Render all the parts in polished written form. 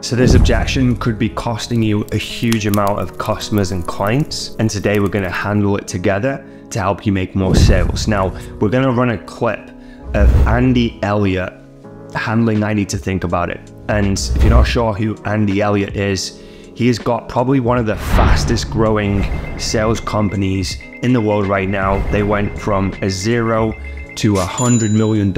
So this objection could be costing you a huge amount of customers and clients. And today we're going to handle it together to help you make more sales. Now, we're going to run a clip of Andy Elliot handling I Need to Think About It. And if you're not sure who Andy Elliot is, he has got probably one of the fastest growing sales companies in the world right now. They went from a zero to $100 million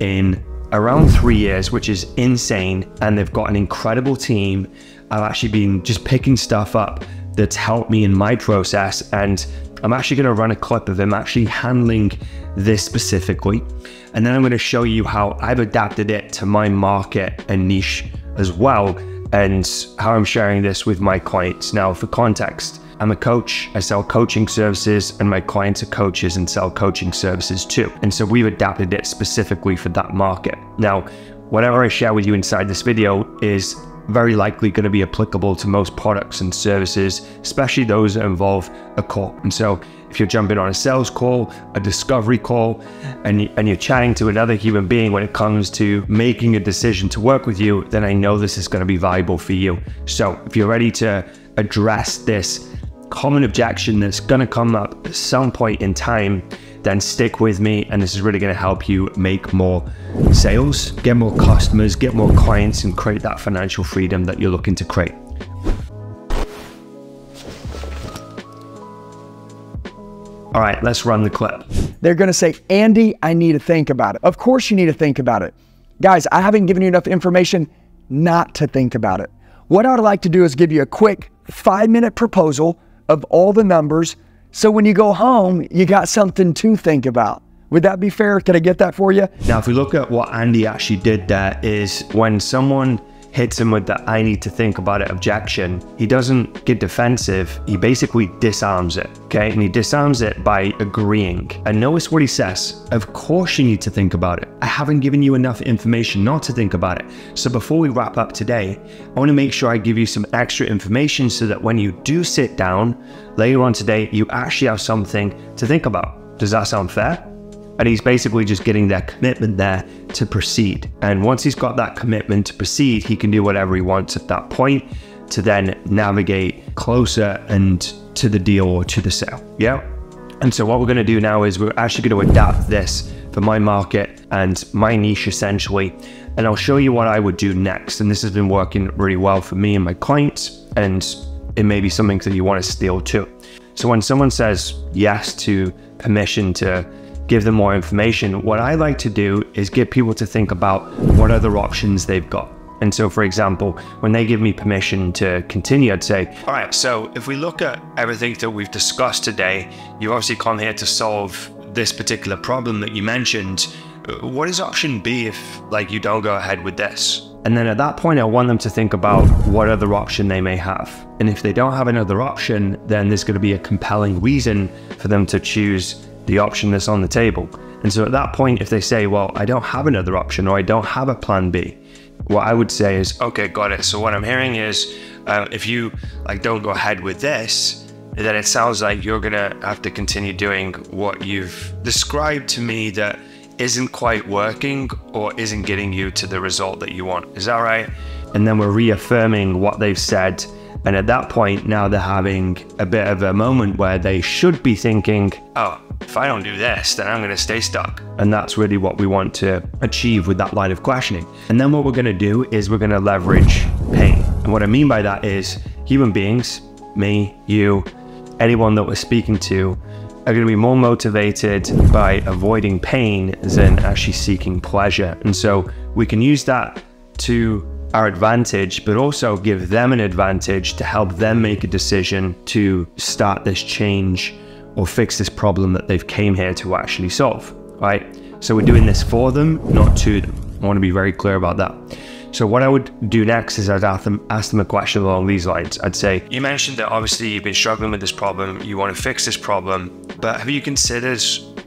in around 3 years, which is insane. And they've got an incredible team. I've actually been just picking stuff up that's helped me in my process. And I'm actually going to run a clip of him actually handling this specifically. And then I'm going to show you how I've adapted it to my market and niche as well, and how I'm sharing this with my clients. Now, for context, I'm a coach, I sell coaching services, and my clients are coaches and sell coaching services too. And so we've adapted it specifically for that market. Now, whatever I share with you inside this video is very likely going to be applicable to most products and services, especially those that involve a call. And so if you're jumping on a sales call, a discovery call, and you're chatting to another human being when it comes to making a decision to work with you, then I know this is going to be valuable for you. So if you're ready to address this common objection that's going to come up at some point in time, then stick with me, and this is really going to help you make more sales, get more customers, get more clients, and create that financial freedom that you're looking to create. All right, let's run the clip. They're gonna say, Andy, I need to think about it. Of course you need to think about it. Guys, I haven't given you enough information not to think about it. What I'd like to do is give you a quick 5-minute proposal of all the numbers, so when you go home, you got something to think about. Would that be fair? Can I get that for you? Now, if we look at what Andy actually did there, is when someone hits him with the I need to think about it objection, he doesn't get defensive, he basically disarms it, okay? And he disarms it by agreeing. And notice what he says, of course you need to think about it. I haven't given you enough information not to think about it. So before we wrap up today, I wanna make sure I give you some extra information so that when you do sit down later on today, you actually have something to think about. Does that sound fair? And he's basically just getting that commitment there to proceed. And once he's got that commitment to proceed, he can do whatever he wants at that point to then navigate closer and to the deal or to the sale. Yeah. And so what we're going to do now is we're actually going to adapt this for my market and my niche essentially. And I'll show you what I would do next. And this has been working really well for me and my clients. And it may be something that you want to steal too. So when someone says yes to permission to give them more information, what I like to do is get people to think about what other options they've got. And so, for example, when they give me permission to continue, I'd say, all right, so if we look at everything that we've discussed today, you obviously come here to solve this particular problem that you mentioned. What is option B if you don't go ahead with this? And then at that point, I want them to think about what other option they may have. And if they don't have another option, then there's going to be a compelling reason for them to choose the option that's on the table. And so at that point, if they say, well, I don't have another option, or I don't have a plan B, what I would say is, okay, got it. So what I'm hearing is, if you don't go ahead with this, then it sounds like you're gonna have to continue doing what you've described to me that isn't quite working or isn't getting you to the result that you want. Is that right? And then we're reaffirming what they've said. And at that point, now they're having a bit of a moment where they should be thinking, oh, if I don't do this, then I'm going to stay stuck. And that's really what we want to achieve with that line of questioning. And then what we're going to do is we're going to leverage pain. And what I mean by that is human beings, me, you, anyone that we're speaking to, are going to be more motivated by avoiding pain than actually seeking pleasure. And so we can use that to our advantage, but also give them an advantage to help them make a decision to start this change or fix this problem that they've came here to actually solve, right? So we're doing this for them, not to them. I want to be very clear about that. So what I would do next is I'd ask them a question along these lines. I'd say, you mentioned that obviously you've been struggling with this problem, you want to fix this problem, but have you considered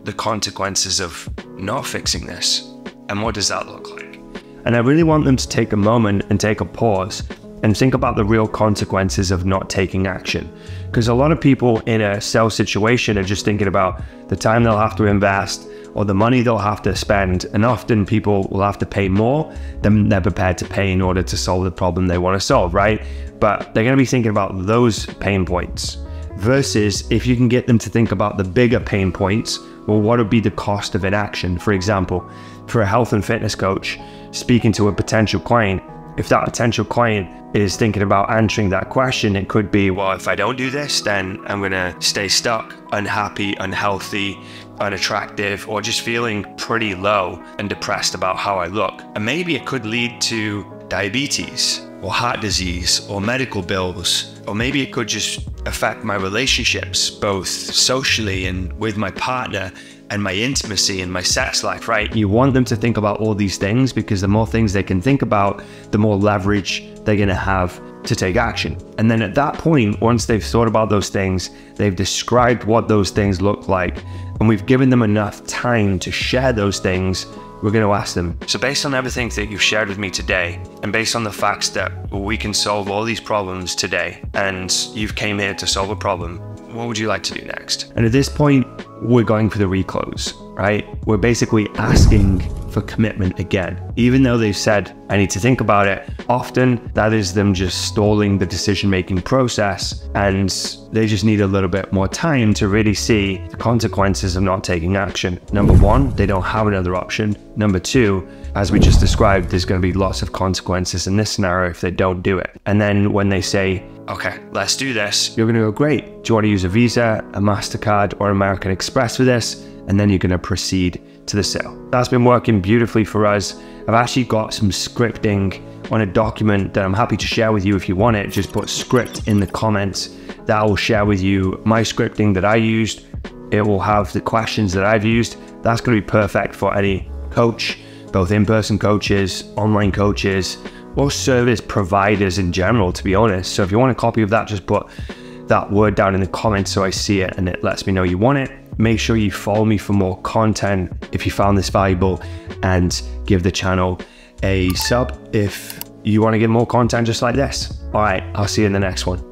the consequences of not fixing this? And what does that look like? And I really want them to take a moment and take a pause and think about the real consequences of not taking action. Because a lot of people in a sales situation are just thinking about the time they'll have to invest or the money they'll have to spend, and often people will have to pay more than they're prepared to pay in order to solve the problem they want to solve, right? But they're going to be thinking about those pain points versus if you can get them to think about the bigger pain points. Well, what would be the cost of inaction? For example, for a health and fitness coach speaking to a potential client, if that potential client is thinking about answering that question, it could be, well, if I don't do this, then I'm gonna stay stuck, unhappy, unhealthy, unattractive, or just feeling pretty low and depressed about how I look. And maybe it could lead to diabetes or heart disease or medical bills, or maybe it could just affect my relationships, both socially and with my partner, and my intimacy and my sex life, right? You want them to think about all these things because the more things they can think about, the more leverage they're gonna have to take action. And then at that point, once they've thought about those things, they've described what those things look like, and we've given them enough time to share those things, we're going to ask them. So based on everything that you've shared with me today, and based on the facts that we can solve all these problems today, and you've came here to solve a problem, what would you like to do next? And at this point, we're going for the reclose, right? We're basically asking for commitment again. Even though they've said, I need to think about it, often that is them just stalling the decision-making process, and they just need a little bit more time to really see the consequences of not taking action. Number one, they don't have another option. Number two, as we just described, there's going to be lots of consequences in this scenario if they don't do it. And then when they say, okay, let's do this, you're going to go, great. Do you want to use a Visa, a MasterCard, or American Express for this? And then you're going to proceed to the sale. That's been working beautifully for us. I've actually got some scripting on a document that I'm happy to share with you if you want it. Just put script in the comments that I will share with you my scripting that I used. It will have the questions that I've used. That's going to be perfect for any coach, both in-person coaches, online coaches, or service providers in general, to be honest. So if you want a copy of that, just put that word down in the comments so I see it and it lets me know you want it. Make sure you follow me for more content if you found this valuable, and give the channel a sub if you want to get more content just like this. All right, I'll see you in the next one.